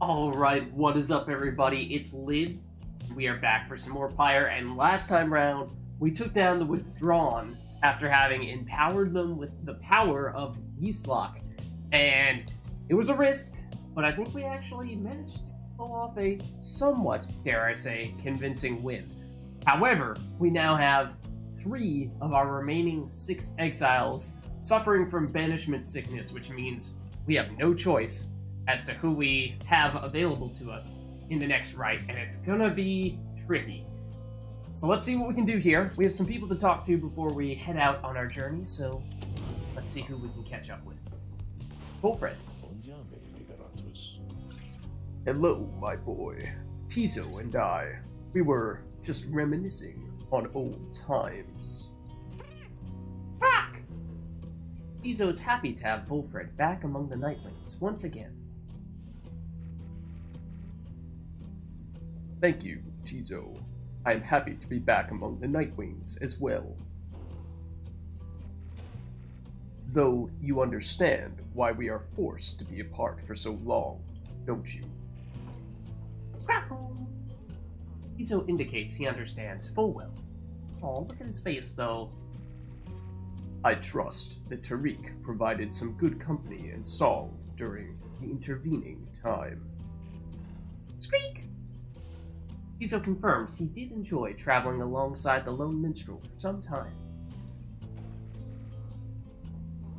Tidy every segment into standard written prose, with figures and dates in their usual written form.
Alright, what is up everybody? It's Lids. We are back for some more Pyre, and last time round, we took down the Withdrawn after having empowered them with the power of Yeastlock. And it was a risk, but I think we actually managed to pull off a somewhat, dare I say, convincing win. However, we now have 3 of our remaining 6 exiles suffering from banishment sickness, which means we have no choice as to who we have available to us in the next right, and it's gonna be tricky. So let's see what we can do here. We have some people to talk to before we head out on our journey, so let's see who we can catch up with. Wilfred. Hello, my boy. Tizo and I, we were just reminiscing on old times. Rock! Tizo is happy to have Wilfred back among the Nightwings once again. Thank you, Tizo. I am happy to be back among the Nightwings as well. Though you understand why we are forced to be apart for so long, don't you? Scrackle! Tizo indicates he understands full well. Oh, look at his face, though. I trust that Tariq provided some good company and song during the intervening time. Squeak! Tizo confirms he did enjoy traveling alongside the lone minstrel for some time.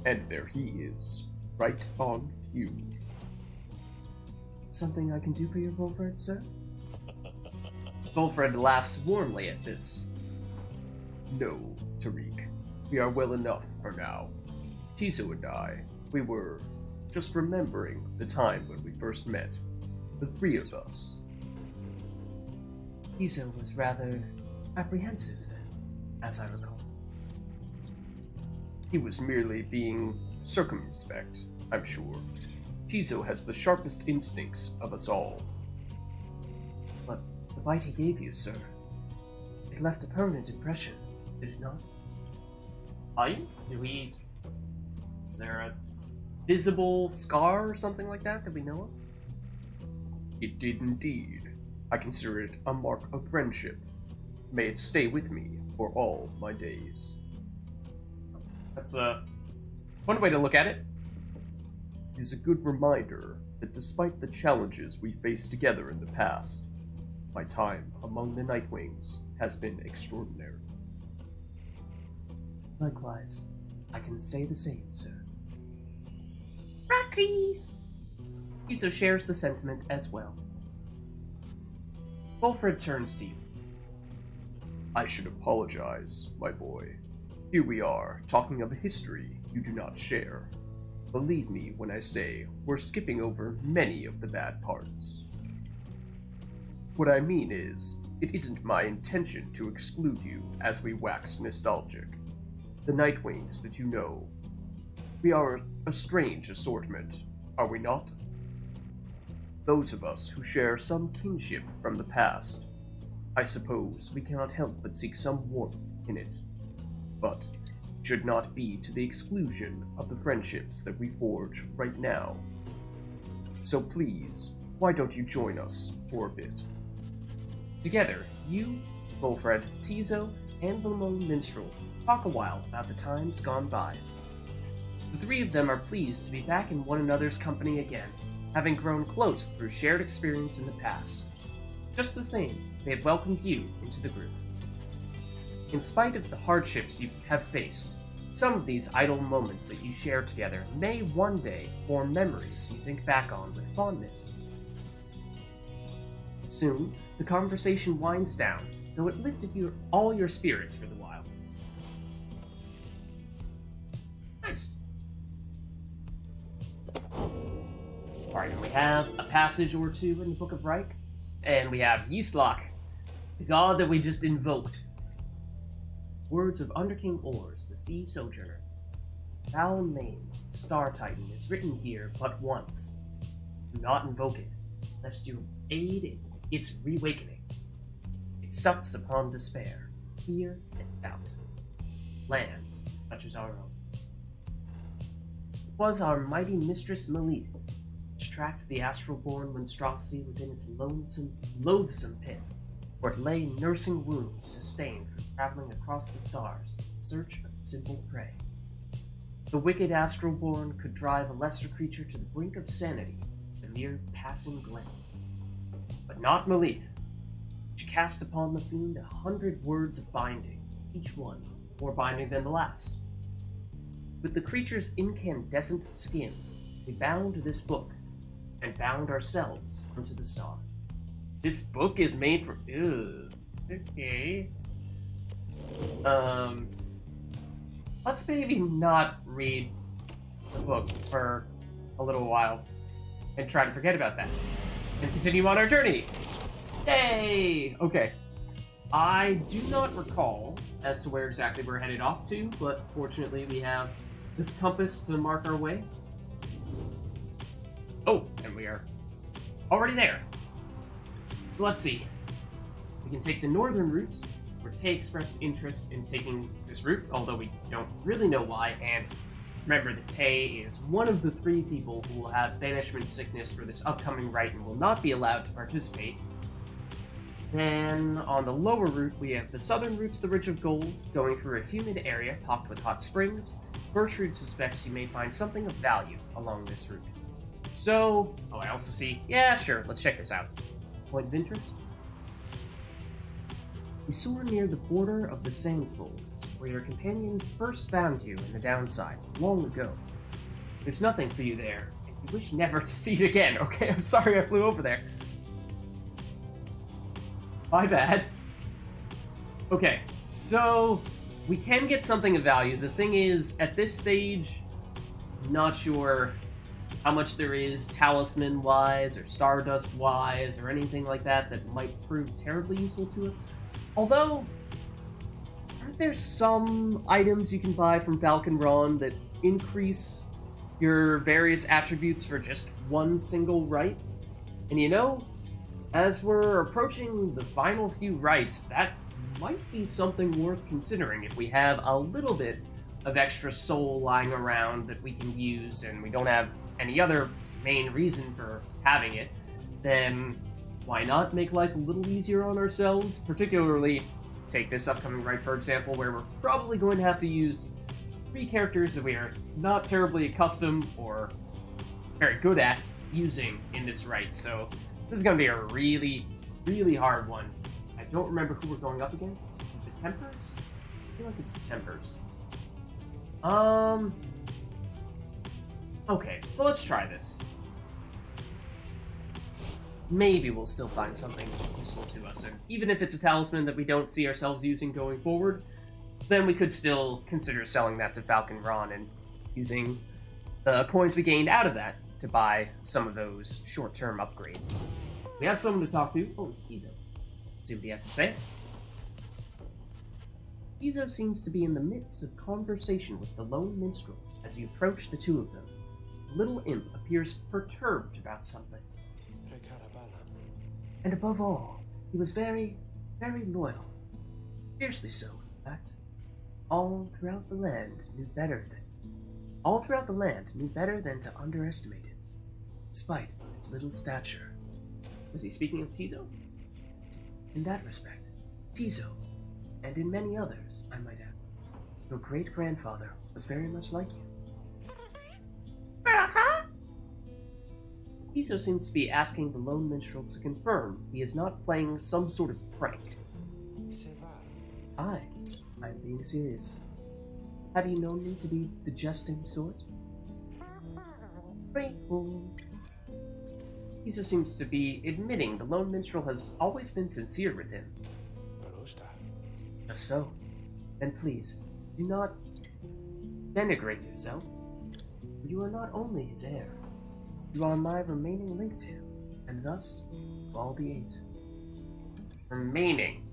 And there he is, right on cue. Something I can do for you, Wilfred, sir? Wilfred laughs warmly at this. No, Tariq. We are well enough for now. Tizo and I, we were just remembering the time when we first met. The 3 of us. Tizo was rather apprehensive then, as I recall. He was merely being circumspect, I'm sure. Tizo has the sharpest instincts of us all. But the bite he gave you, sir, it left a permanent impression, did it not? Bite? Is there a visible scar or something like that we know of? It did indeed. I consider it a mark of friendship. May it stay with me for all my days. That's one way to look at it. It is a good reminder that despite the challenges we faced together in the past, my time among the Nightwings has been extraordinary. Likewise, I can say the same, sir. Rocky! Tizo shares the sentiment as well. Wilfred turns to you. I should apologize, my boy. Here we are, talking of a history you do not share. Believe me when I say we're skipping over many of the bad parts. What I mean is, it isn't my intention to exclude you as we wax nostalgic. The Nightwings that you know, we are a strange assortment, are we not? Those of us who share some kinship from the past, I suppose we cannot help but seek some warmth in it, but should not be to the exclusion of the friendships that we forge right now. So please, why don't you join us for a bit? Together, you, Wilfred, Tizo, and the lone minstrel talk a while about the times gone by. The 3 of them are pleased to be back in one another's company again, having grown close through shared experience in the past. Just the same, they have welcomed you into the group. In spite of the hardships you have faced, some of these idle moments that you share together may one day form memories you think back on with fondness. Soon, the conversation winds down, though it lifted all your spirits for the while. Nice. Alright, and we have a passage or 2 in the Book of Rites, and we have Yeastlock, the god that we just invoked. Words of Underking Ors, the Sea Sojourner. Foul Main, the Star Titan, is written here but once. Do not invoke it, lest you aid in its reawakening. It sucks upon despair, fear, and doubt. Lands such as our own. It was our mighty mistress Malit, which tracked the astral-born monstrosity within its loathsome pit, where it lay nursing wounds sustained from traveling across the stars in search of simple prey. The wicked astral-born could drive a lesser creature to the brink of sanity, a mere passing glance. But not Malith. She cast upon the fiend 100 words of binding, each one more binding than the last. With the creature's incandescent skin, we bound this book, and bound ourselves onto the star. This book is made for... Ugh. Okay. Let's maybe not read the book for a little while, and try to forget about that, and continue on our journey. Yay! Okay. I do not recall as to where exactly we're headed off to, but fortunately we have this compass to mark our way. Oh, and we are already there. So let's see. We can take the northern route, where Tay expressed interest in taking this route, although we don't really know why, and remember that Tay is one of the 3 people who will have banishment sickness for this upcoming rite and will not be allowed to participate. Then, on the lower route, we have the southern route to the Ridge of Gold, going through a humid area pocked with hot springs. Gertrude suspects you may find something of value along this route. So, I also see, yeah, sure, let's check this out. Point of interest? We soar near the border of the Sandfolds, where your companions first found you in the downside, long ago. There's nothing for you there, and you wish never to see it again. Okay, I'm sorry I flew over there. My bad. Okay, so we can get something of value. The thing is, at this stage, not sure how much there is talisman-wise or stardust-wise or anything like that that might prove terribly useful to us. Although, aren't there some items you can buy from Falconron that increase your various attributes for just one single rite? And you know, as we're approaching the final few rites, that might be something worth considering if we have a little bit of extra soul lying around that we can use and we don't have any other main reason for having it, then why not make life a little easier on ourselves? Particularly, take this upcoming rite, for example, where we're probably going to have to use 3 characters that we are not terribly accustomed or very good at using in this rite. So this is going to be a really, really hard one. I don't remember who we're going up against. Is it the Tempers? I feel like it's the Tempers. Okay, so let's try this. Maybe we'll still find something useful to us, and even if it's a talisman that we don't see ourselves using going forward, then we could still consider selling that to Falconron and using the coins we gained out of that to buy some of those short-term upgrades. We have someone to talk to. Oh, it's Tizo. Let's see what he has to say. Tizo seems to be in the midst of conversation with the lone minstrel as you approach the 2 of them. The little imp appears perturbed about something. And above all, he was very, very loyal. Fiercely so, in fact. All throughout the land knew better than to underestimate him, despite its little stature. Was he speaking of Tizo? In that respect, Tizo, and in many others, I might add, your great-grandfather was very much like you. Tizo seems to be asking the lone minstrel to confirm he is not playing some sort of prank. I'm being serious. Have you known me to be the jesting sort? Tizo seems to be admitting the lone minstrel has always been sincere with him. Just so. Then please, do not denigrate yourself. You are not only his heir, you are my remaining link to him, and thus, to all the 8. Remaining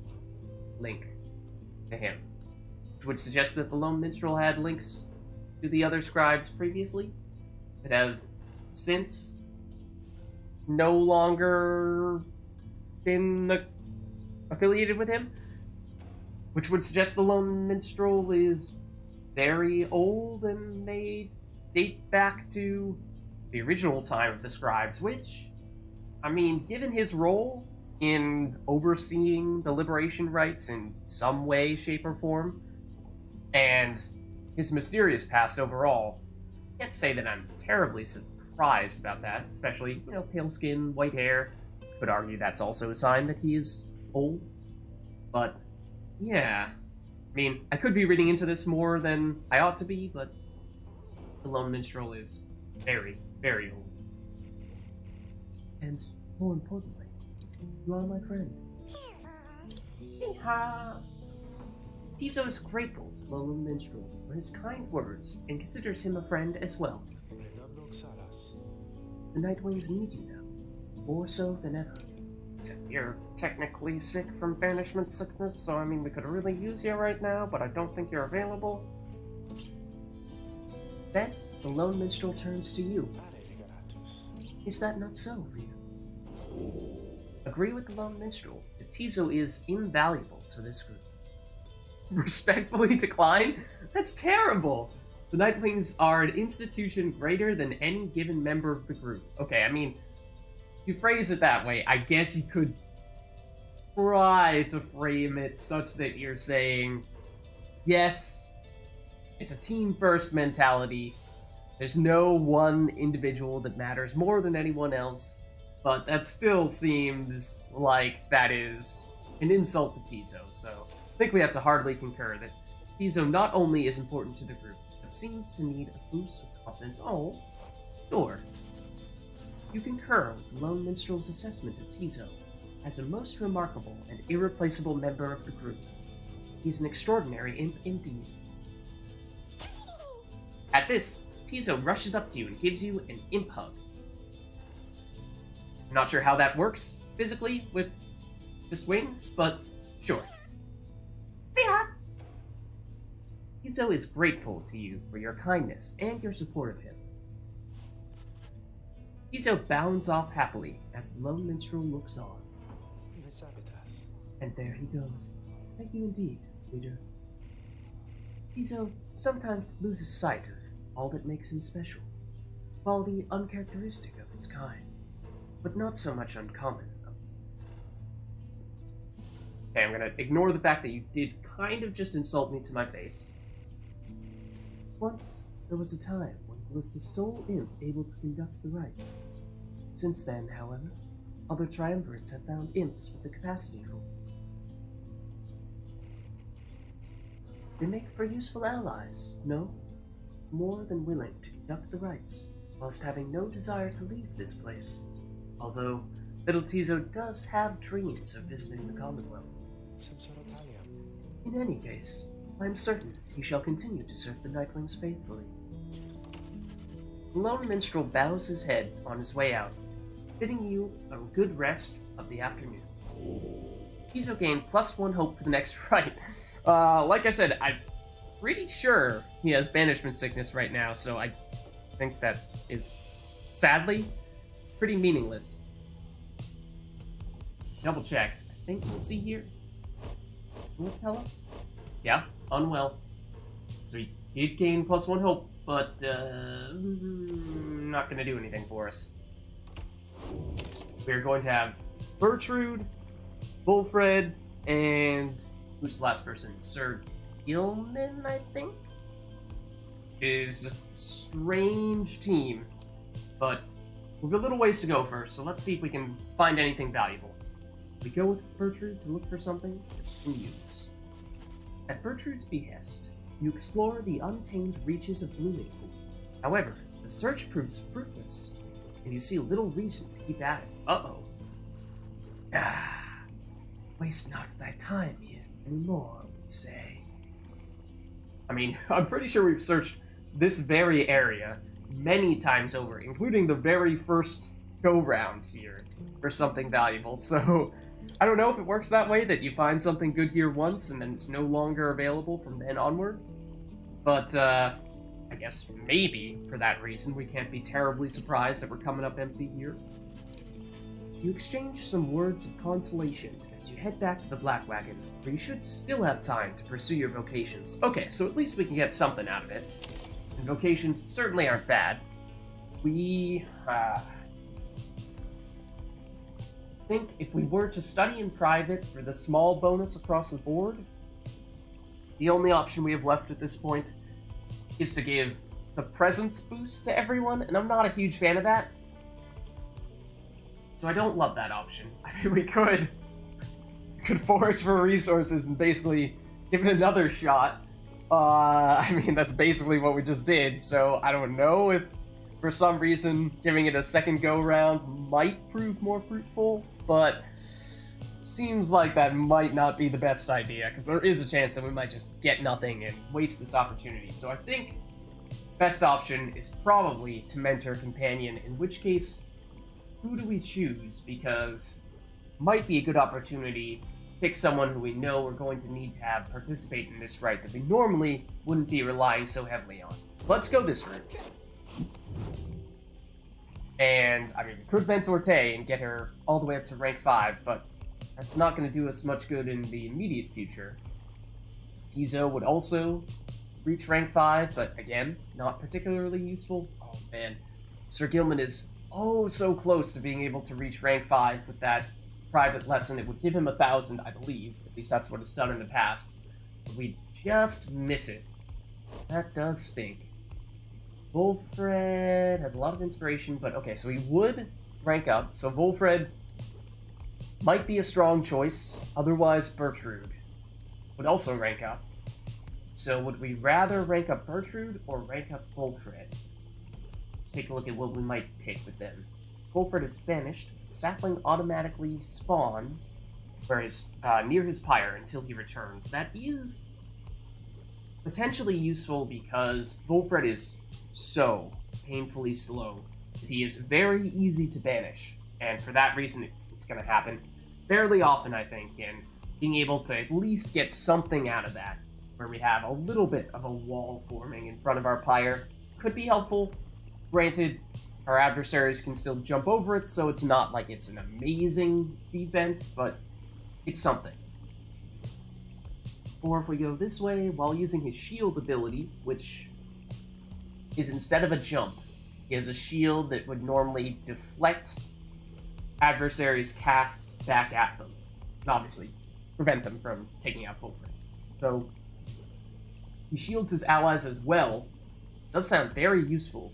link to him. Which would suggest that the lone minstrel had links to the other scribes previously, that have since no longer been affiliated with him. Which would suggest the lone minstrel is very old and may date back to the original time of the scribes, which, I mean, given his role in overseeing the liberation rites in some way, shape, or form, and his mysterious past overall, I can't say that I'm terribly surprised about that, especially, pale skin, white hair. Could argue that's also a sign that he is old. But, yeah. I mean, I could be reading into this more than I ought to be, but the Lone Minstrel is very, very old. And, more importantly, you are my friend. Yeehaw! Tizo is grateful to the Lone Minstrel for his kind words and considers him a friend as well. The Nightwings need you now, more so than ever. You're technically sick from banishment sickness, so I mean we could really use you right now, but I don't think you're available. Then, the Lone Minstrel turns to you. Is that not so, Ryu? Agree with the Lone Minstrel that Tizo is invaluable to this group. Respectfully decline? That's terrible! The Nightwings are an institution greater than any given member of the group. Okay, I mean, if you phrase it that way, I guess you could try to frame it such that you're saying, yes, it's a team-first mentality. There's no one individual that matters more than anyone else, but that still seems like that is an insult to Tizo, so I think we have to hardly concur that Tizo not only is important to the group, but seems to need a boost of confidence. Oh, sure. You concur with the Lone Minstrel's assessment of Tizo as a most remarkable and irreplaceable member of the group. He's an extraordinary imp indeed. At this, Tizo rushes up to you and gives you an imp hug. I'm not sure how that works physically with just wings, but sure. Yeah. Tizo is grateful to you for your kindness and your support of him. Tizo bounds off happily as the Lone Minstrel looks on. And there he goes. Thank you indeed, leader. Tizo sometimes loses sight of all that makes him special, quality uncharacteristic of its kind, but not so much uncommon. Okay, I'm gonna ignore the fact that you did kind of just insult me to my face. Once, there was a time when he was the sole imp able to conduct the rites. Since then, however, other triumvirates have found imps with the capacity for it. They make for useful allies, no? More than willing to conduct the rites, whilst having no desire to leave this place. Although, little Tizo does have dreams of visiting the Commonwealth. In any case, I am certain he shall continue to serve the Nightwings faithfully. The Lone Minstrel bows his head on his way out, bidding you a good rest of the afternoon. Tizo gained +1 hope for the next rite. Like I said, I'm pretty sure he has banishment sickness right now, so I think that is, sadly, pretty meaningless. Double check. I think we'll see here. Will it tell us? Yeah, unwell. So he did gain +1 hope, but not gonna do anything for us. We're going to have Bertrude, Bullfred, and who's the last person? Sir Gilman, I think? Is a strange team, but we've got a little ways to go first, so let's see if we can find anything valuable. We go with Bertrude to look for something we can use. At Bertrude's behest, you explore the untamed reaches of Blooming Pool. However, the search proves fruitless, and you see little reason to keep at it. Uh-oh. Waste not thy time here anymore, I would say. I mean, I'm pretty sure we've searched this very area many times over, including the very first go-round here, for something valuable, so I don't know if it works that way, that you find something good here once and then it's no longer available from then onward. But, I guess maybe for that reason we can't be terribly surprised that we're coming up empty here. You exchange some words of consolation as you head back to the Black Wagon, where you should still have time to pursue your vocations. Okay, so at least we can get something out of it. And vocations certainly aren't bad. We think if we were to study in private for the small bonus across the board, the only option we have left at this point is to give the presence boost to everyone, and I'm not a huge fan of that. So I don't love that option. I mean, we could forage for resources and basically give it another shot. I mean, that's basically what we just did, so I don't know if for some reason giving it a second go-round might prove more fruitful, but seems like that might not be the best idea, because there is a chance that we might just get nothing and waste this opportunity. So I think best option is probably to mentor a companion, in which case, who do we choose? Because might be a good opportunity to pick someone who we know we're going to need to have participate in this rite that we normally wouldn't be relying so heavily on. So let's go this route. And, I mean, we could mentor Tay and get her all the way up to rank 5, but that's not going to do us much good in the immediate future. Tizo would also reach rank 5, but again, not particularly useful. Oh man, Sir Gilman is oh so close to being able to reach rank 5 with that private lesson. It would give him 1,000, I believe. At least that's what it's done in the past. But we just miss it. That does stink. Wolfred has a lot of inspiration, but okay, so he would rank up. So Wolfred might be a strong choice. Otherwise, Bertrude would also rank up. So would we rather rank up Bertrude or rank up Wolfred? Let's take a look at what we might pick with them. Wolfred is banished. Sapling automatically spawns near his pyre until he returns. That is potentially useful because Wolfred is so painfully slow that he is very easy to banish. And for that reason, it's going to happen fairly often, I think, and being able to at least get something out of that, where we have a little bit of a wall forming in front of our pyre, could be helpful. Granted, our adversaries can still jump over it, so it's not like it's an amazing defense, but it's something. Or if we go this way, while using his shield ability, which is instead of a jump, he has a shield that would normally deflect adversaries' casts back at them, and obviously prevent them from taking out Wolfred. So he shields his allies as well. It does sound very useful,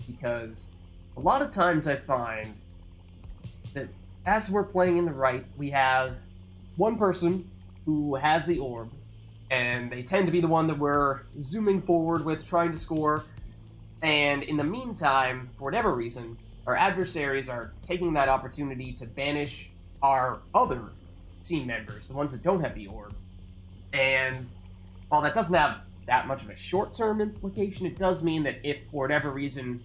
because a lot of times I find that as we're playing in the right, we have one person who has the orb, and they tend to be the one that we're zooming forward with, trying to score, and in the meantime, for whatever reason, our adversaries are taking that opportunity to banish our other team members, the ones that don't have the orb. And while that doesn't have that much of a short-term implication, it does mean that if, for whatever reason,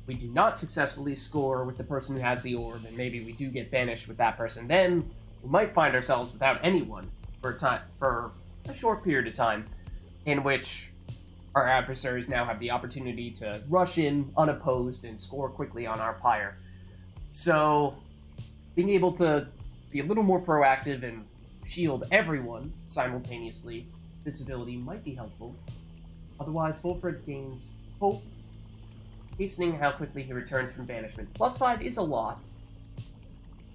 we do not successfully score with the person who has the orb, and maybe we do get banished with that person, then we might find ourselves without anyone for a short period of time, in which our adversaries now have the opportunity to rush in unopposed and score quickly on our pyre. So, being able to be a little more proactive and shield everyone simultaneously, this ability might be helpful. Otherwise, Wolfred gains hope, hastening how quickly he returns from banishment. +5 is a lot.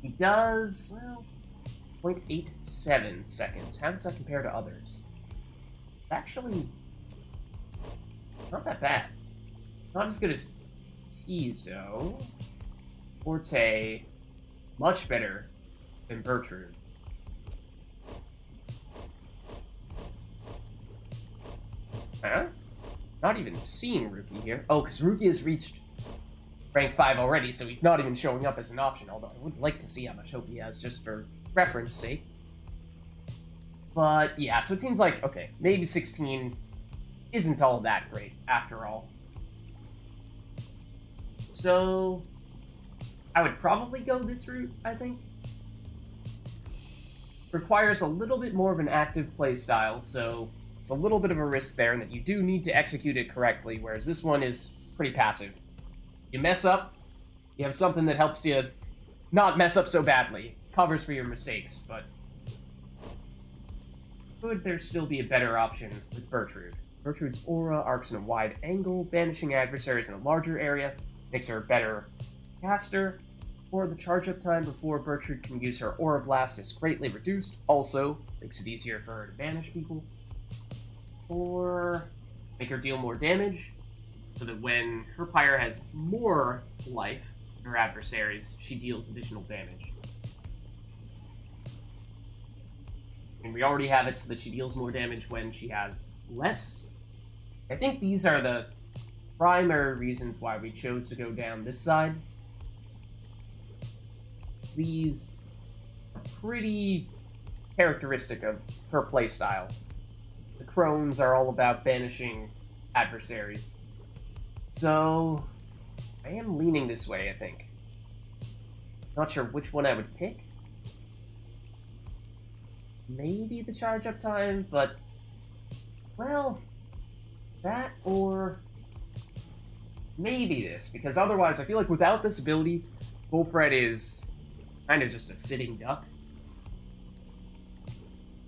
He does, well, 0.87 seconds. How does that compare to others? It's actually not that bad. Not as good as Tizo. Forte, much better than Bertrude. Huh? Not even seeing Ruki here. Oh, because Ruki has reached rank 5 already, so he's not even showing up as an option, although I would like to see how much hope he has, just for reference sake. But, yeah, so it seems like, okay, maybe 16 isn't all that great, after all. So, I would probably go this route, I think. Requires a little bit more of an active playstyle, so it's a little bit of a risk there, and that you do need to execute it correctly, whereas this one is pretty passive. You mess up, you have something that helps you not mess up so badly. Covers for your mistakes, but could there still be a better option with Bertrude? Bertrude's aura arcs in a wide angle, banishing adversaries in a larger area. Makes her a better caster, or the charge up time before Bertrude can use her Aura Blast is greatly reduced. Also, makes it easier for her to banish people. Or make her deal more damage, so that when her Pyre has more life than her adversaries, she deals additional damage. And we already have it so that she deals more damage when she has less. I think these are the primary reasons why we chose to go down this side. These are pretty characteristic of her playstyle. The crones are all about banishing adversaries. So, I am leaning this way, I think. Not sure which one I would pick. Maybe the charge up time, but, well, that or maybe this, because otherwise I feel like without this ability, Wolfred is kind of just a sitting duck.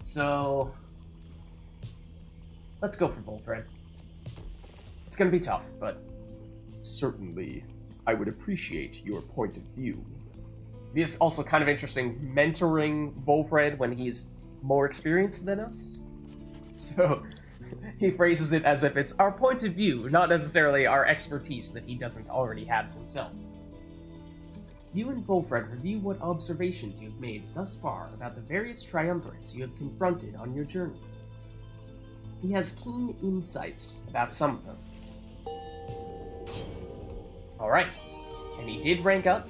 So, let's go for Wolfred. It's gonna be tough, but Certainly, I would appreciate your point of view. it is also kind of interesting mentoring Wolfred when he's more experienced than us. So, he phrases it as if it's our point of view, not necessarily our expertise that he doesn't already have himself. You and Wolfred review what observations you have made thus far about the various triumvirates you have confronted on your journey. He has keen insights about some of them. Alright, and he did rank up.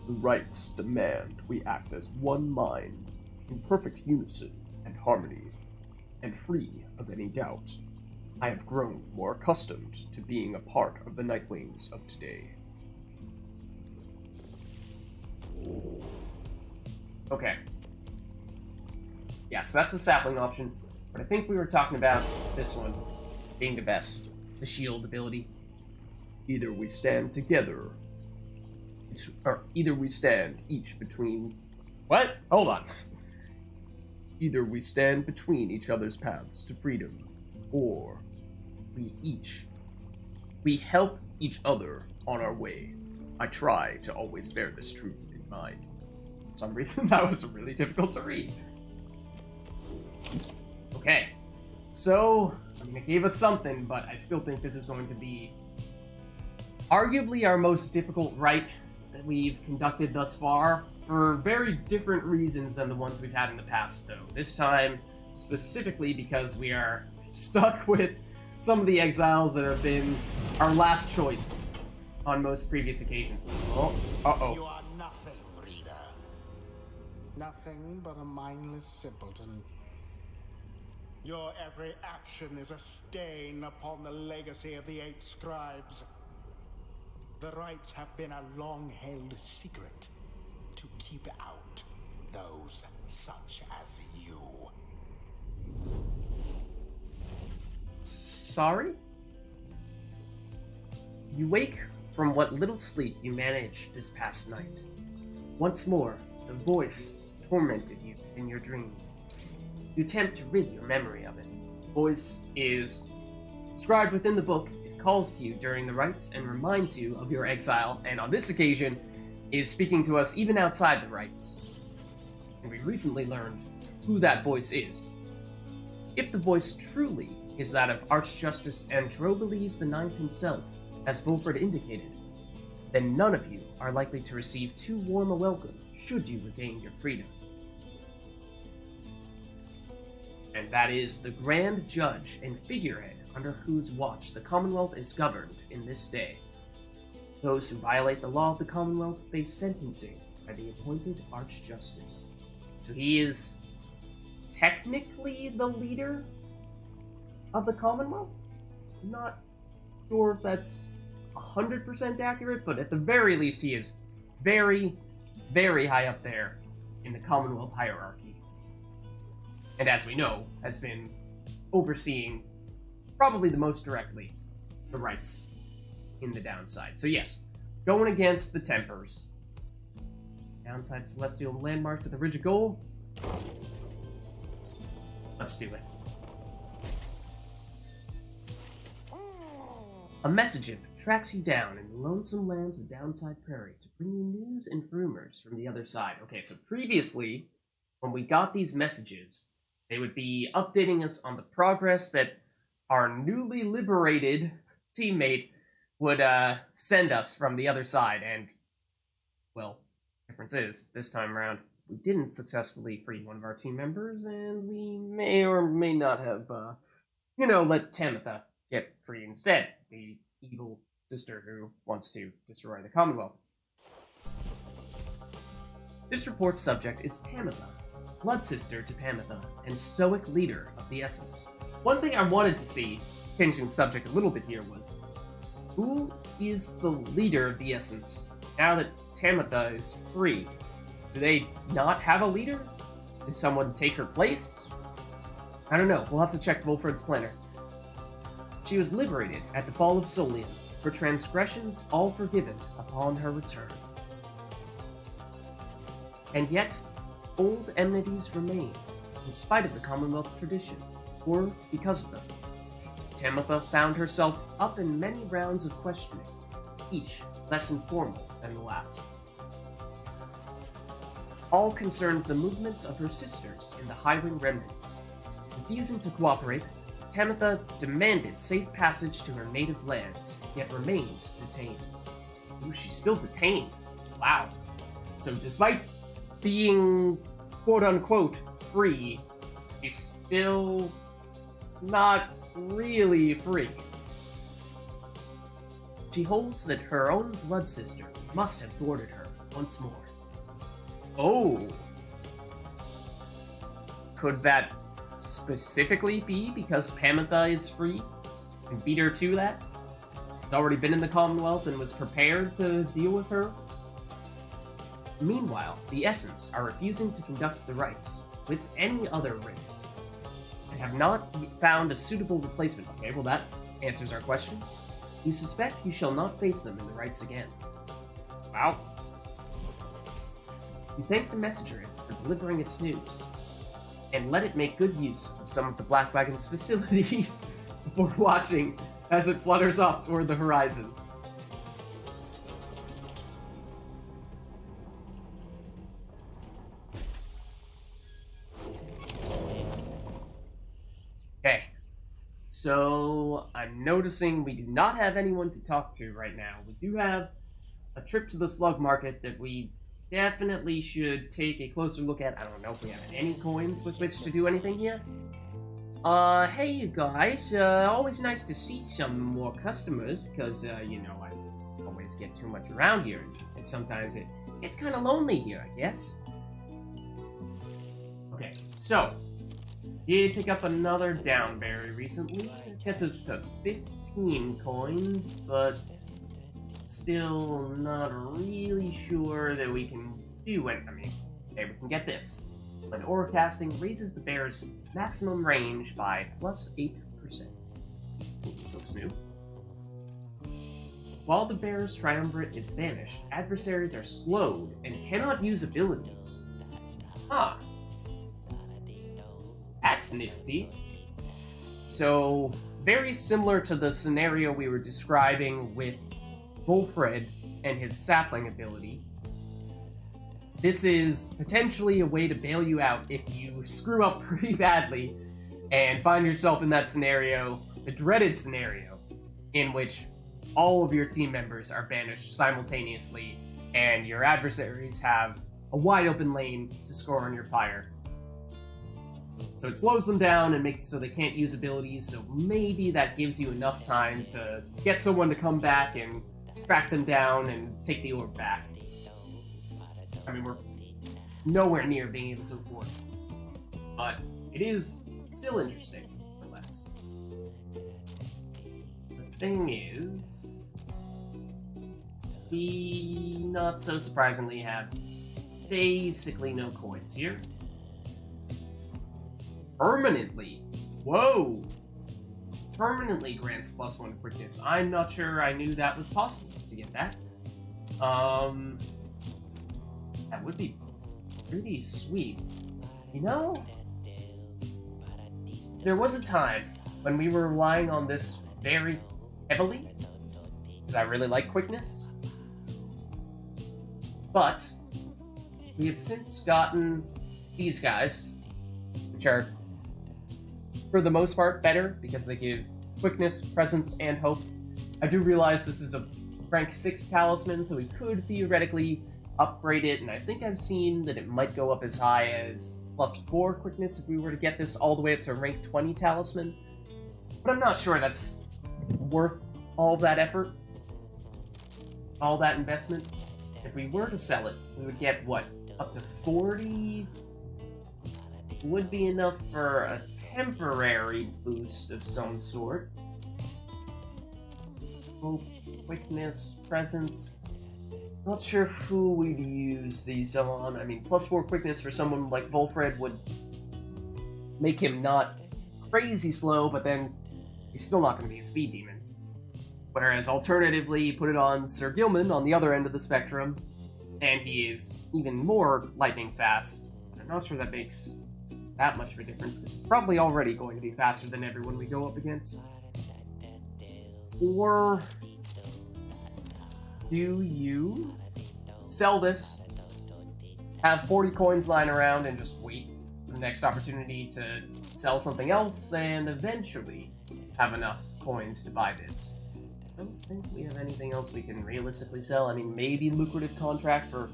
The rites demand we act as one mind, in perfect unison and harmony, and free of any doubt. I have grown more accustomed to being a part of the Nightwings of today. Okay. Yeah, so that's the sapling option, but I think we were talking about this one being the best, the shield ability. Either we stand together, or either we stand each between... What? Hold on. Either we stand between each other's paths to freedom, or we help each other on our way. I try to always bear this truth in mind. For some reason, that was really difficult to read. Okay. So, I mean, it gave us something, but I still think this is going to be arguably our most difficult rite that we've conducted thus far, for very different reasons than the ones we've had in the past, though. This time, specifically because we are stuck with some of the exiles that have been our last choice on most previous occasions. Oh, uh-oh. You are nothing, reader. Nothing but a mindless simpleton. Your every action is a stain upon the legacy of the 8 scribes. The rites have been a long-held secret to keep out those such as you. Sorry? You wake from what little sleep you managed this past night. Once more, the voice tormented you in your dreams. You attempt to rid your memory of it. The voice is described within the book. It calls to you during the rites and reminds you of your exile, and on this occasion, is speaking to us even outside the rites. And we recently learned who that voice is. If the voice truly is that of Archjustice Androbeles the Ninth himself, as Wolfred indicated, then none of you are likely to receive too warm a welcome should you regain your freedom. And that is the Grand Judge and figurehead under whose watch the Commonwealth is governed in this day. Those who violate the law of the Commonwealth face sentencing by the appointed Archjustice. So he is technically the leader of the Commonwealth? I'm not sure if that's 100% accurate, but at the very least he is very, very high up there in the Commonwealth hierarchy. And as we know, has been overseeing, probably the most directly, the rights in the downside. So yes, going against the Tempers. Downside Celestial Landmarks at the Ridge of Gold. Let's do it. A message of tracks you down in the lonesome lands of Downside Prairie to bring you news and rumors from the other side. Okay, so previously, when we got these messages, they would be updating us on the progress that our newly liberated teammate would send us from the other side, and, well, difference is, this time around, we didn't successfully free one of our team members, and we may or may not have, let Tamitha get free instead, the evil sister who wants to destroy the Commonwealth. This report's subject is Tamitha, blood sister to Pamitha, and stoic leader of the Essence. One thing I wanted to see, changing the subject a little bit here, was who is the leader of the Essence now that Tamitha is free? Do they not have a leader? Did someone take her place? I don't know. We'll have to check Wolfred's planner. She was liberated at the Fall of Solium, her transgressions all forgiven upon her return. And yet, old enmities remain, in spite of the Commonwealth tradition, or because of them. Tamitha found herself up in many rounds of questioning, each less informal than the last. All concerned the movements of her sisters in the Highwing Remnants. Refusing to cooperate, Tamitha demanded safe passage to her native lands, yet remains detained. Ooh, she's still detained. Wow. So despite being quote-unquote free, she's still not really free. She holds that her own blood sister must have thwarted her once more. Oh. Could that specifically be because Pamitha is free and beat her to that? Has already been in the Commonwealth and was prepared to deal with her? Meanwhile, the Essence are refusing to conduct the rites with any other race and have not found a suitable replacement. Okay, well that answers our question. You suspect you shall not face them in the rites again. Wow. You thank the messenger for delivering its news, and let it make good use of some of the Black Wagon's facilities before watching as it flutters off toward the horizon. Okay, so I'm noticing we do not have anyone to talk to right now. We do have a trip to the slug market that we definitely should take a closer look at. I don't know if we have any coins with which to do anything here. Hey you guys, always nice to see some more customers because, I always get too much around here and sometimes it gets kind of lonely here, I guess. Okay, so, did pick up another downberry recently. It gets us to 15 coins, but still not really sure that we can do it. Okay, we can get this. When aura casting raises the bear's maximum range by plus 8%. This looks new. While the bear's triumvirate is banished, adversaries are slowed and cannot use abilities. Huh. That's nifty. So, very similar to the scenario we were describing with Wolfred and his sapling ability. This is potentially a way to bail you out if you screw up pretty badly and find yourself in that scenario, the dreaded scenario, in which all of your team members are banished simultaneously and your adversaries have a wide open lane to score on your Pyre. So it slows them down and makes it so they can't use abilities, so maybe that gives you enough time to get someone to come back and track them down and take the orb back. We're nowhere near being able to afford it. But it is still interesting, nonetheless. The thing is, we, not so surprisingly, have basically no coins here. Permanently! Whoa! Permanently grants +1 quickness. I'm not sure I knew that was possible to get that. That would be pretty sweet. You know, there was a time when we were relying on this very heavily, because I really like quickness. But we have since gotten these guys, which are, for the most part, better because they give quickness, presence, and hope. I do realize this is a rank 6 talisman, so we could theoretically upgrade it, and I think I've seen that it might go up as high as +4 quickness if we were to get this all the way up to a rank 20 talisman. But I'm not sure that's worth all that effort, all that investment. If we were to sell it, we would get, what, up to 40? Would be enough for a temporary boost of some sort. Hope, quickness, presence. Not sure who we'd use these on. I mean, +4 quickness for someone like Volfred would make him not crazy slow, but then he's still not going to be a speed demon. Whereas alternatively, put it on Sir Gilman on the other end of the spectrum, and he is even more lightning fast. I'm not sure that makes that much of a difference, because he's probably already going to be faster than everyone we go up against. Or do you sell this, have 40 coins lying around, and just wait for the next opportunity to sell something else, and eventually have enough coins to buy this? I don't think we have anything else we can realistically sell. I mean, maybe lucrative contract for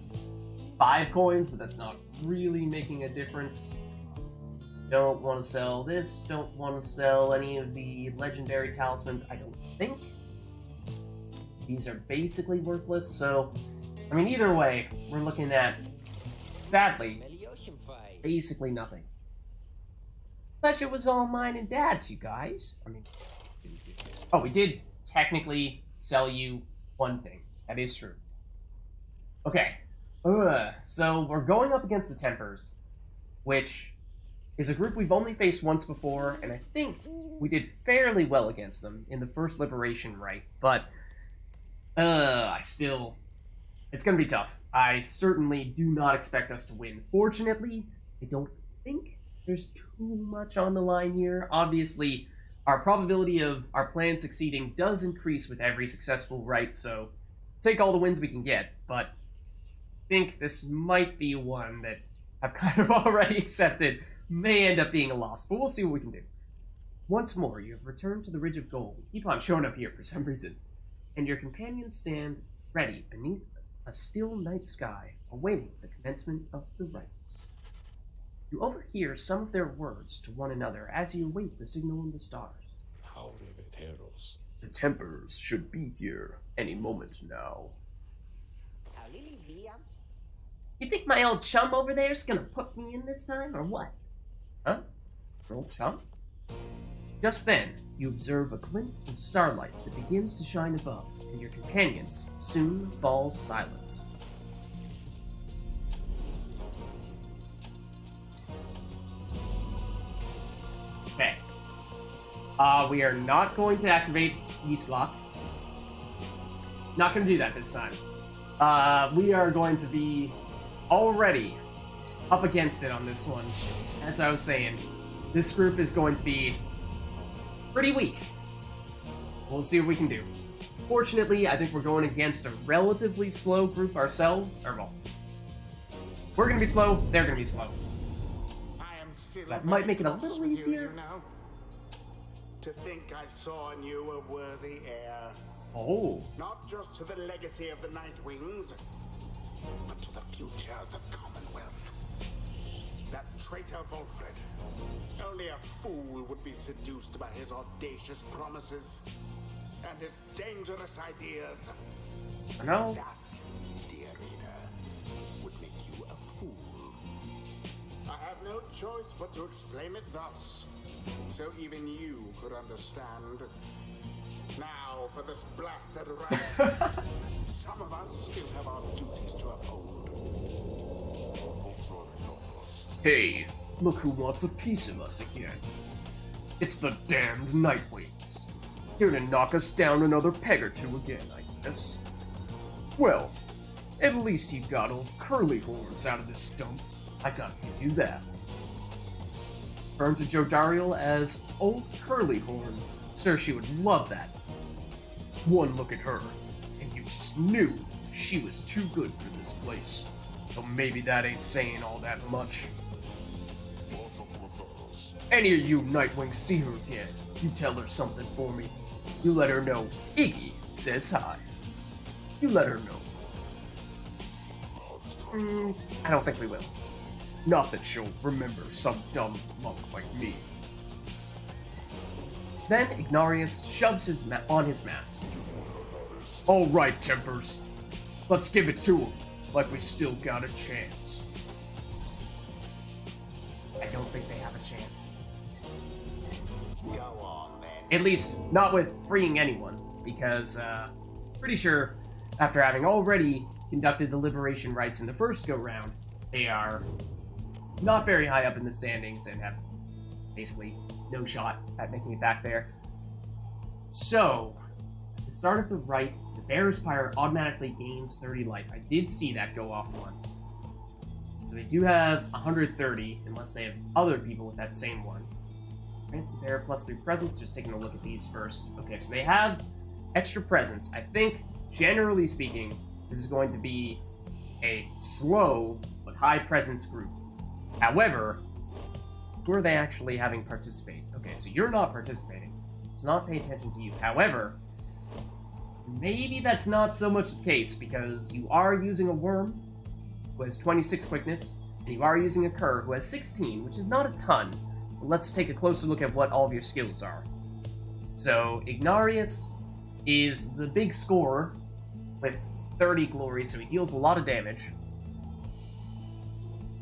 5 coins, but that's not really making a difference. Don't want to sell this, don't want to sell any of the legendary talismans, I don't think. These are basically worthless, so, I mean, either way, we're looking at, sadly, basically nothing. Pleasure was all mine and Dad's, you guys. I mean, oh, we did technically sell you one thing. That is true. Okay, so we're going up against the Tempers, which is a group we've only faced once before, and I think we did fairly well against them in the first Liberation Rite, but it's gonna be tough. I certainly do not expect us to win. Fortunately, I don't think there's too much on the line here. Obviously, our probability of our plan succeeding does increase with every successful rite, so take all the wins we can get, but I think this might be one that I've kind of already accepted may end up being a loss, but we'll see what we can do. Once more, you have returned to the Ridge of Gold. You keep on showing up here for some reason. And your companions stand ready beneath a still night sky, awaiting the commencement of the rites. You overhear some of their words to one another as you await the signal in the stars. The Tempers should be here any moment now. You think my old chum over there's gonna put me in this time, or what? Huh? Your old chum? Just then, you observe a glint of starlight that begins to shine above, and your companions soon fall silent. Okay. We are not going to activate Eastlock. Not going to do that this time. We are going to be already up against it on this one. As I was saying, this group is going to be pretty weak. We'll see what we can do. Fortunately, I think we're going against a relatively slow group ourselves. Or, well, we're going to be slow, they're going to be slow. So that might make it a little easier. To think I saw in you a worthy heir. Oh. Not just to the legacy of the Nightwings, but to the future of the Commonwealth. That traitor Volfred. Only a fool would be seduced by his audacious promises and his dangerous ideas. I know. That, dear reader, would make you a fool. I have no choice but to explain it thus, so even you could understand. Now for this blasted rite. Some of us still have our duties to uphold. Hey, look who wants a piece of us again. It's the damned Nightwings. Here to knock us down another peg or two again, I guess. Well, at least you got old Curly Horns out of this stump. I gotta give you that. Referring to Jodariel as Old Curly Horns. Sure, she would love that. One look at her, just knew she was too good for this place. So maybe that ain't saying all that much. Any of you Nightwing see her again, you tell her something for me. You let her know Iggy says hi. You let her know. I don't think we will. Not that she'll remember some dumb monk like me. Then Ignarius shoves on his mask. All right, Tempers. Let's give it to him, like we still got a chance. I don't think they have a chance. Go on, then. At least, not with freeing anyone, because, pretty sure, after having already conducted the liberation rites in the first go-round, they are not very high up in the standings and have basically no shot at making it back there. So, at the start of the rite, the Bearer's Pyre automatically gains 30 life. I did see that go off once. So they do have 130, unless they have other people with that same one. Grants the bearer +3 presence, just taking a look at these first. Okay, so they have extra presence. I think, generally speaking, this is going to be a slow but high presence group. However, who are they actually having participate? Okay, so you're not participating. It's not pay attention to you. However, maybe that's not so much the case, because you are using a worm who has 26 quickness, and you are using a cur who has 16, which is not a ton. But let's take a closer look at what all of your skills are. So, Ignarius is the big scorer with 30 glory, so he deals a lot of damage.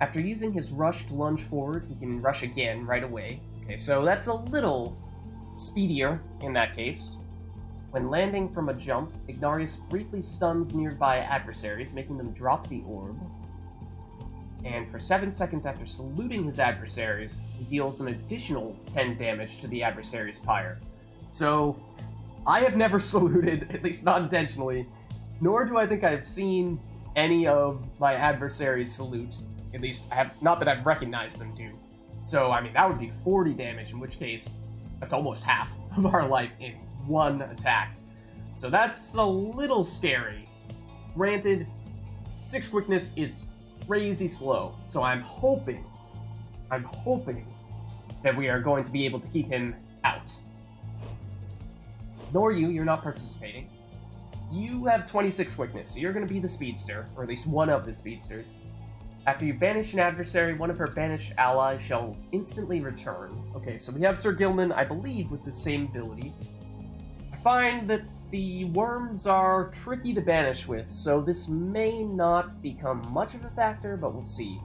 After using his rush to lunge forward, he can rush again right away. Okay, so that's a little speedier in that case. When landing from a jump, Ignarius briefly stuns nearby adversaries, making them drop the orb. And for 7 seconds after saluting his adversaries, he deals an additional 10 damage to the adversary's pyre. So, I have never saluted, at least not intentionally, nor do I think I've seen any of my adversaries salute. At least, I have not that I've recognized them do. So, I mean, that would be 40 damage, in which case, that's almost half of our life in one attack. So that's a little scary. Granted, 6 quickness is crazy slow, so I'm hoping that we are going to be able to keep him out. Nor you're not participating. You have 26 quickness, so you're going to be the speedster, or at least one of the speedsters. After you banish an adversary, one of her banished allies shall instantly return. Okay, so we have Sir Gilman, I believe, with the same ability. I find that the worms are tricky to banish with, so this may not become much of a factor, but we'll see.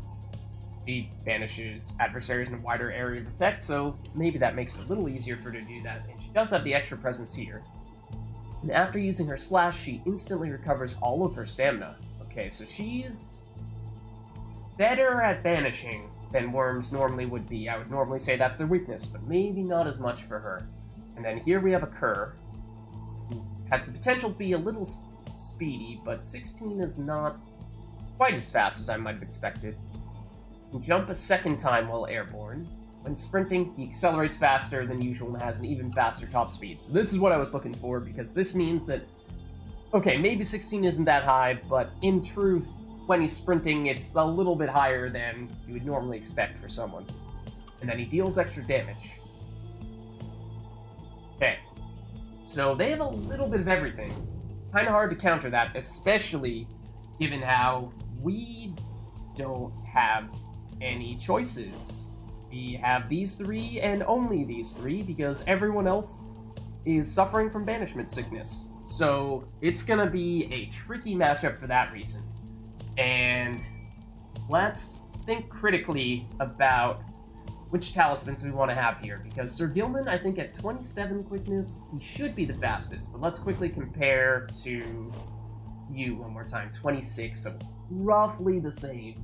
She banishes adversaries in a wider area of effect, so maybe that makes it a little easier for her to do that, and she does have the extra presence here. And after using her slash, she instantly recovers all of her stamina. Okay, so she's better at banishing than worms normally would be. I would normally say that's their weakness, but maybe not as much for her. And then here we have a cur, who has the potential to be a little speedy, but 16 is not quite as fast as I might have expected. He can jump a second time while airborne. When sprinting, he accelerates faster than usual and has an even faster top speed. So this is what I was looking for, because this means that, okay, maybe 16 isn't that high, but in truth, when he's sprinting, it's a little bit higher than you would normally expect for someone. And then he deals extra damage. Okay, so they have a little bit of everything. Kind of hard to counter that, especially given how we don't have any choices. We have these 3 and only these 3 because everyone else is suffering from banishment sickness. So it's gonna be a tricky matchup for that reason. And let's think critically about which talismans we want to have here, because Sir Gilman, I think at 27 quickness, he should be the fastest, but let's quickly compare to you one more time. 26, so roughly the same.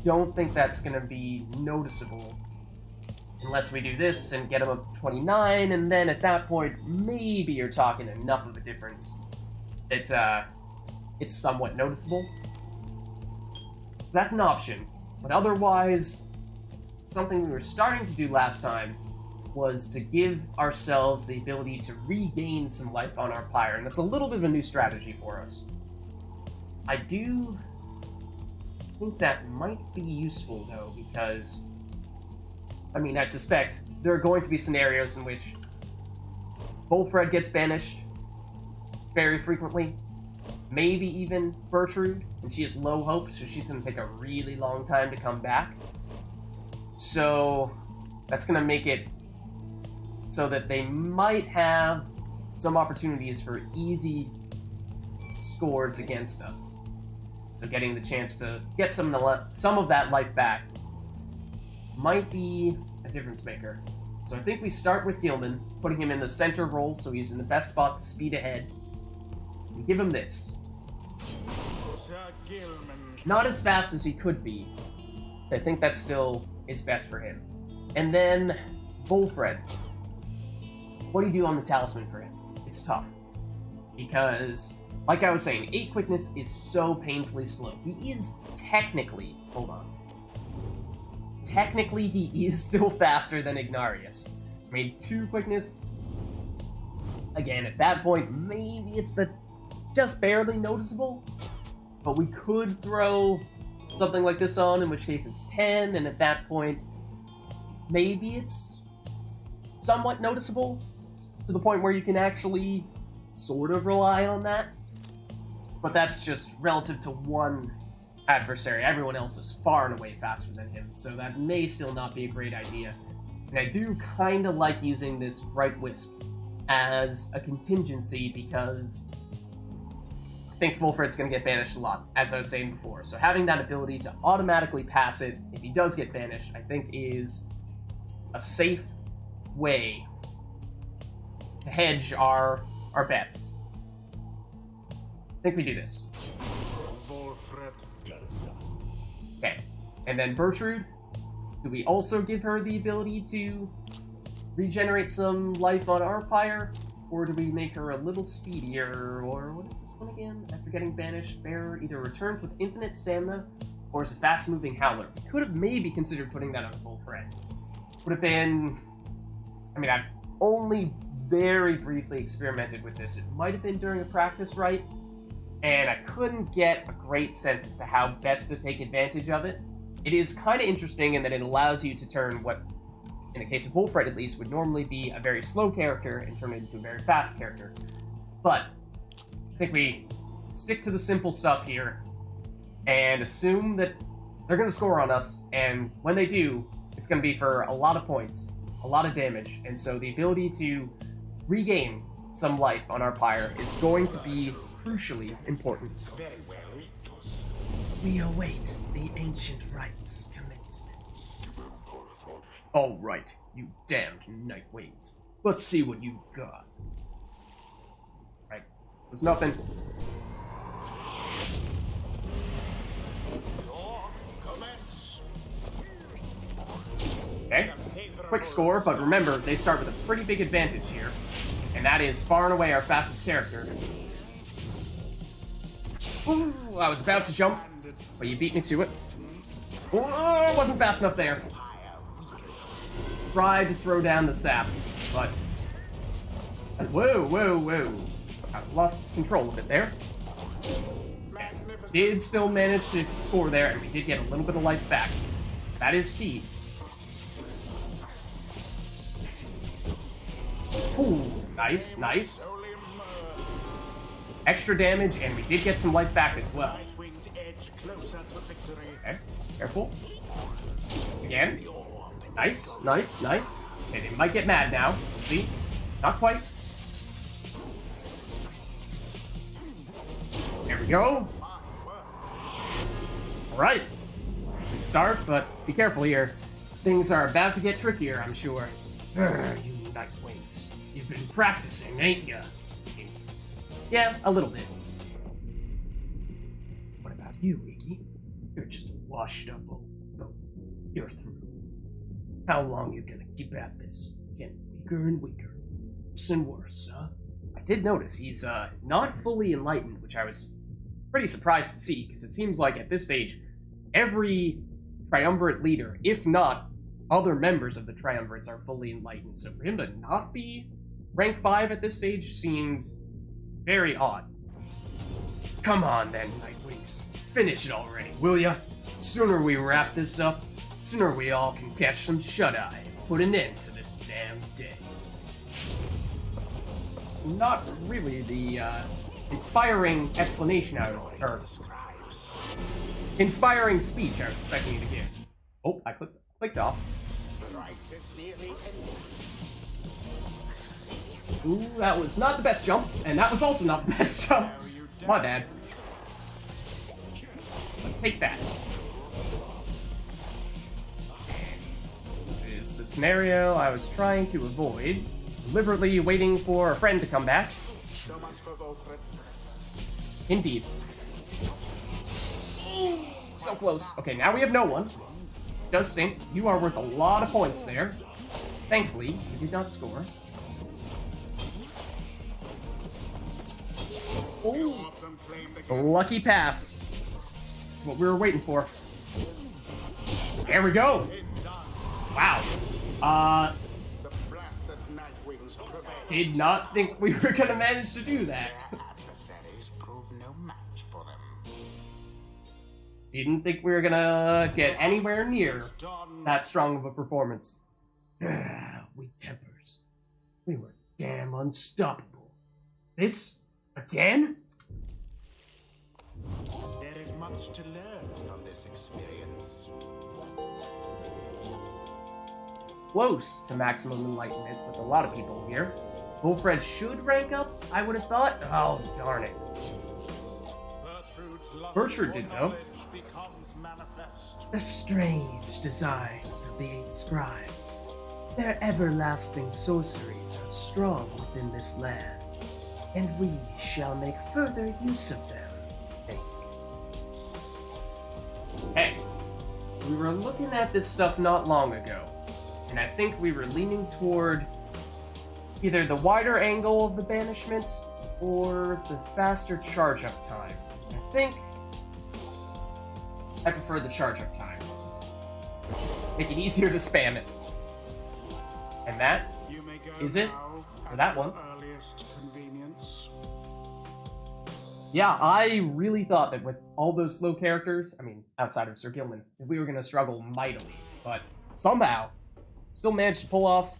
Don't think that's going to be noticeable unless we do this and get him up to 29, and then at that point, maybe you're talking enough of a difference that it's somewhat noticeable. So that's an option, but otherwise, something we were starting to do last time was to give ourselves the ability to regain some life on our pyre, and that's a little bit of a new strategy for us. I do think that might be useful, though, because, I mean, I suspect there are going to be scenarios in which Volfred gets banished very frequently, maybe even Bertrude, and she has low hope, so she's going to take a really long time to come back. So that's going to make it so that they might have some opportunities for easy scores against us. So getting the chance to get some of that life back might be a difference maker. So I think we start with Gilman, putting him in the center role so he's in the best spot to speed ahead. We give him this. Sir Gilman. Not as fast as he could be. I think that still is best for him. And then Volfred. What do you do on the talisman for him? It's tough. Because, like I was saying, 8 quickness is so painfully slow. He is technically... Hold on. Technically, he is still faster than Ignarius. I mean, 2 quickness... Again, at that point, maybe it's just barely noticeable. But we could throw something like this on, in which case it's 10, and at that point, maybe it's somewhat noticeable, to the point where you can actually sort of rely on that. But that's just relative to one adversary. Everyone else is far and away faster than him, so that may still not be a great idea. And I do kind of like using this Bright Wisp as a contingency, because I think Volfred's going to get banished a lot, as I was saying before. So having that ability to automatically pass it if he does get banished, I think is a safe way to hedge our bets. I think we do this. Volfred. Okay. And then Bertrude, do we also give her the ability to regenerate some life on our Pyre? Or do we make her a little speedier? Or what is this one again? After getting banished, Bearer either returns with infinite stamina or is a fast-moving howler. We could have maybe considered putting that on Volfred. Would have been... I mean, I've only very briefly experimented with this. It might have been during a practice rite, and I couldn't get a great sense as to how best to take advantage of it. It is kind of interesting in that it allows you to turn what, in the case of Volfred at least, would normally be a very slow character and turn it into a very fast character. But I think we stick to the simple stuff here and assume that they're going to score on us, and when they do, it's going to be for a lot of points, a lot of damage, and so the ability to regain some life on our Pyre is going to be crucially important. Very well. We await the ancient rites commencement. All right, you damned Nightwings. Let's see what you got. Right. There's nothing. Commence. Okay. Quick score, but remember, they start with a pretty big advantage here. And that is far and away our fastest character. Ooh, I was about to jump, but you beat me to it. Oh, wasn't fast enough there. Tried to throw down the sap, but... Whoa. I lost control of it there. Did still manage to score there, and we did get a little bit of life back. That is key. Ooh, nice. Extra damage, and we did get some life back as well. Okay, careful. Again. Nice. Okay, they might get mad now. Let's see. Not quite. There we go. Alright. Good start, but be careful here. Things are about to get trickier, I'm sure. Urgh, you Nightwings. You've been practicing, ain't ya? Yeah, a little bit. What about you, Iggy? You're just washed up. Oh, you're through. How long you gonna keep at this? Getting weaker and weaker. Worse and worse, huh? I did notice he's not fully enlightened, which I was pretty surprised to see, because it seems like at this stage, every triumvirate leader, if not other members of the triumvirates, are fully enlightened. So for him to not be rank 5 at this stage seemed very odd. Come on then, Nightwings. Finish it already, will ya? Sooner we wrap this up, sooner we all can catch some shut-eye and put an end to this damn day. It's not really the, inspiring explanation I was, or inspiring speech I was expecting you to give. Oh, I clicked off. Ooh, that was not the best jump, and that was also not the best jump. My bad. But take that. This is the scenario I was trying to avoid, deliberately waiting for a friend to come back. So much for Volfred. Indeed. So close. Okay, now we have no one. Does stink. You are worth a lot of points there. Thankfully, you did not score. Ooh. Lucky pass. That's what we were waiting for. There we go. Wow. Did not think we were gonna manage to do that. Didn't think we were gonna get anywhere near that strong of a performance. We Tempers. We were damn unstoppable. This? Again? There is much to learn from this experience. Close to maximum enlightenment with a lot of people here. Volfred should rank up, I would have thought. Oh, darn it. Bertrand did, though. The strange designs of the 8 scribes. Their everlasting sorceries are strong within this land, and we shall make further use of them. Hey, we were looking at this stuff not long ago, and I think we were leaning toward either the wider angle of the banishment or the faster charge-up time. I think I prefer the charge-up time. Make it easier to spam it. And that is it for that one. Yeah, I really thought that with all those slow characters, I mean, outside of Sir Gilman, we were going to struggle mightily. But somehow, still managed to pull off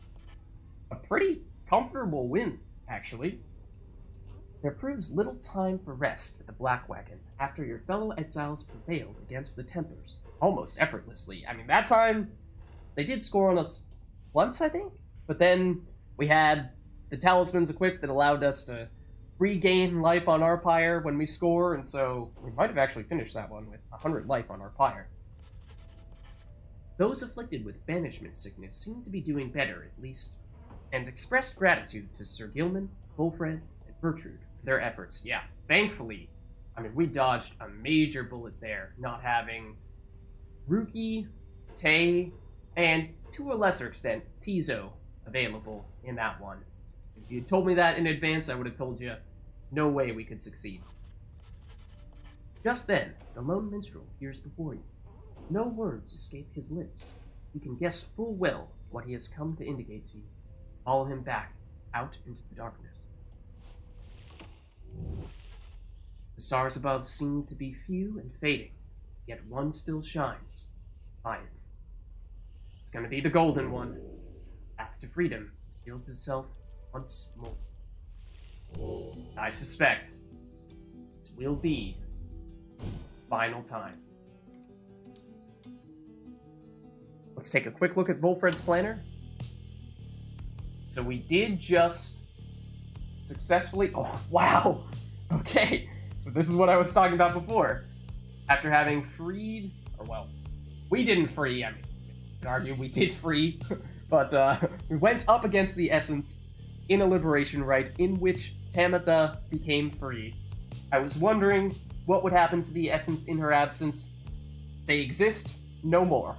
a pretty comfortable win, actually. There proves little time for rest at the Black Wagon after your fellow exiles prevailed against the Tempers, almost effortlessly. I mean, that time, they did score on us once, I think? But then we had the talismans equipped that allowed us to regain life on our Pyre when we score, and so we might have actually finished that one with 100 life on our Pyre. Those afflicted with banishment sickness seem to be doing better, at least, and expressed gratitude to Sir Gilman, Volfred, and Bertrand for their efforts. Yeah, thankfully, I mean, we dodged a major bullet there, not having Ruki, Tay, and to a lesser extent, Tizo available in that one. If you had told me that in advance, I would have told you, no way we could succeed. Just then, the lone minstrel appears before you. No words escape his lips. You can guess full well what he has come to indicate to you. Follow him back, out into the darkness. The stars above seem to be few and fading, yet one still shines. Defiant. It's gonna be the golden one. Path to freedom yields itself once more. I suspect this will be final time. Let's take a quick look at Volfred's planner. So we did just successfully... Oh, wow! Okay, so this is what I was talking about before. After having freed... Or, well, we didn't free. I mean, you could argue we did free. But we went up against the Essence in a liberation rite in which Tamitha became free. I was wondering what would happen to the Essence in her absence. They exist no more.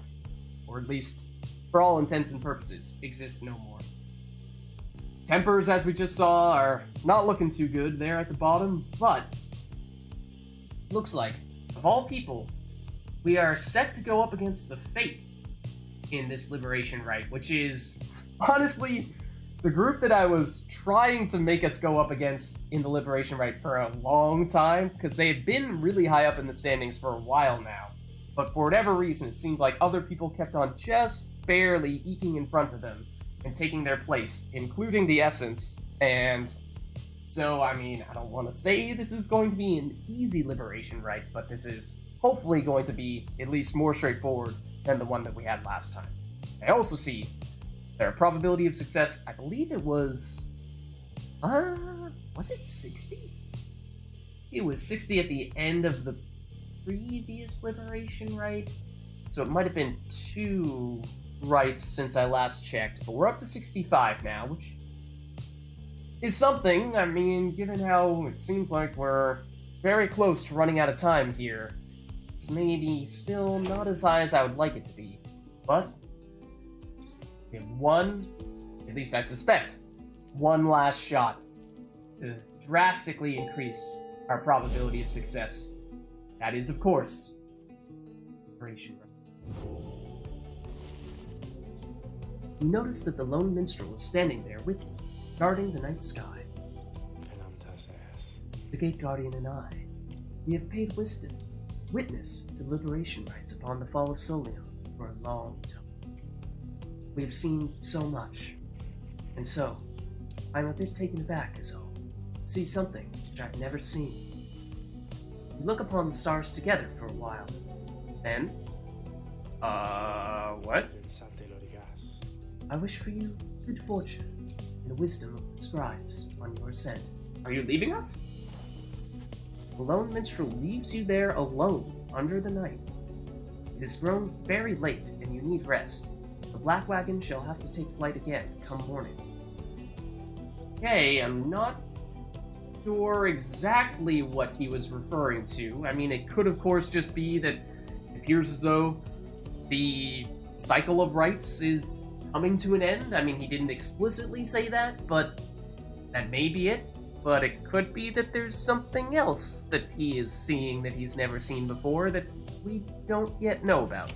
Or at least, for all intents and purposes, exist no more. Tempers, as we just saw, are not looking too good there at the bottom, but looks like, of all people, we are set to go up against the Fate in this liberation rite, which is honestly the group that I was trying to make us go up against in the Liberation Rite for a long time, because they had been really high up in the standings for a while now, but for whatever reason, it seemed like other people kept on just barely eking in front of them and taking their place, including the Essence, and so, I mean, I don't want to say this is going to be an easy Liberation Rite, but this is hopefully going to be at least more straightforward than the one that we had last time. I also see their probability of success, I believe it was... was it 60? It was 60 at the end of the previous Liberation Rite, so it might have been 2 rites since I last checked, but we're up to 65 now, which is something. I mean, given how it seems like we're very close to running out of time here, it's maybe still not as high as I would like it to be, but we have one, at least I suspect, one last shot to drastically increase our probability of success. That is, of course, Liberation Rite. You notice that the lone minstrel is standing there with you, guarding the night sky. The Gate Guardian and I, we have paid witness to Liberation Rites upon the fall of Solion for a long time. We have seen so much, and so I'm a bit taken aback as I see something which I've never seen. We look upon the stars together for a while, then, what? I wish for you good fortune and the wisdom of the scribes on your ascent. Are you leaving us? The lone minstrel leaves you there alone under the night. It has grown very late, and you need rest. The Black Wagon shall have to take flight again come morning. Okay, I'm not sure exactly what he was referring to. I mean, it could, of course, just be that it appears as though the cycle of rites is coming to an end. I mean, he didn't explicitly say that, but that may be it. But it could be that there's something else that he is seeing that he's never seen before that we don't yet know about.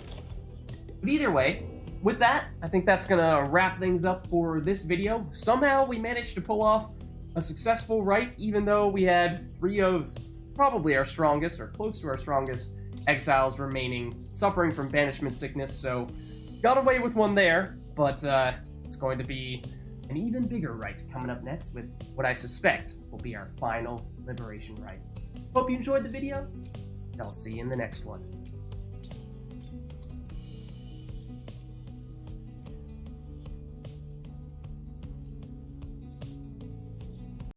But either way, with that, I think that's gonna wrap things up for this video. Somehow we managed to pull off a successful rite, even though we had 3 of probably our strongest, or close to our strongest, exiles remaining, suffering from banishment sickness, so got away with one there, but it's going to be an even bigger rite coming up next with what I suspect will be our final Liberation Rite. Hope you enjoyed the video, and I'll see you in the next one.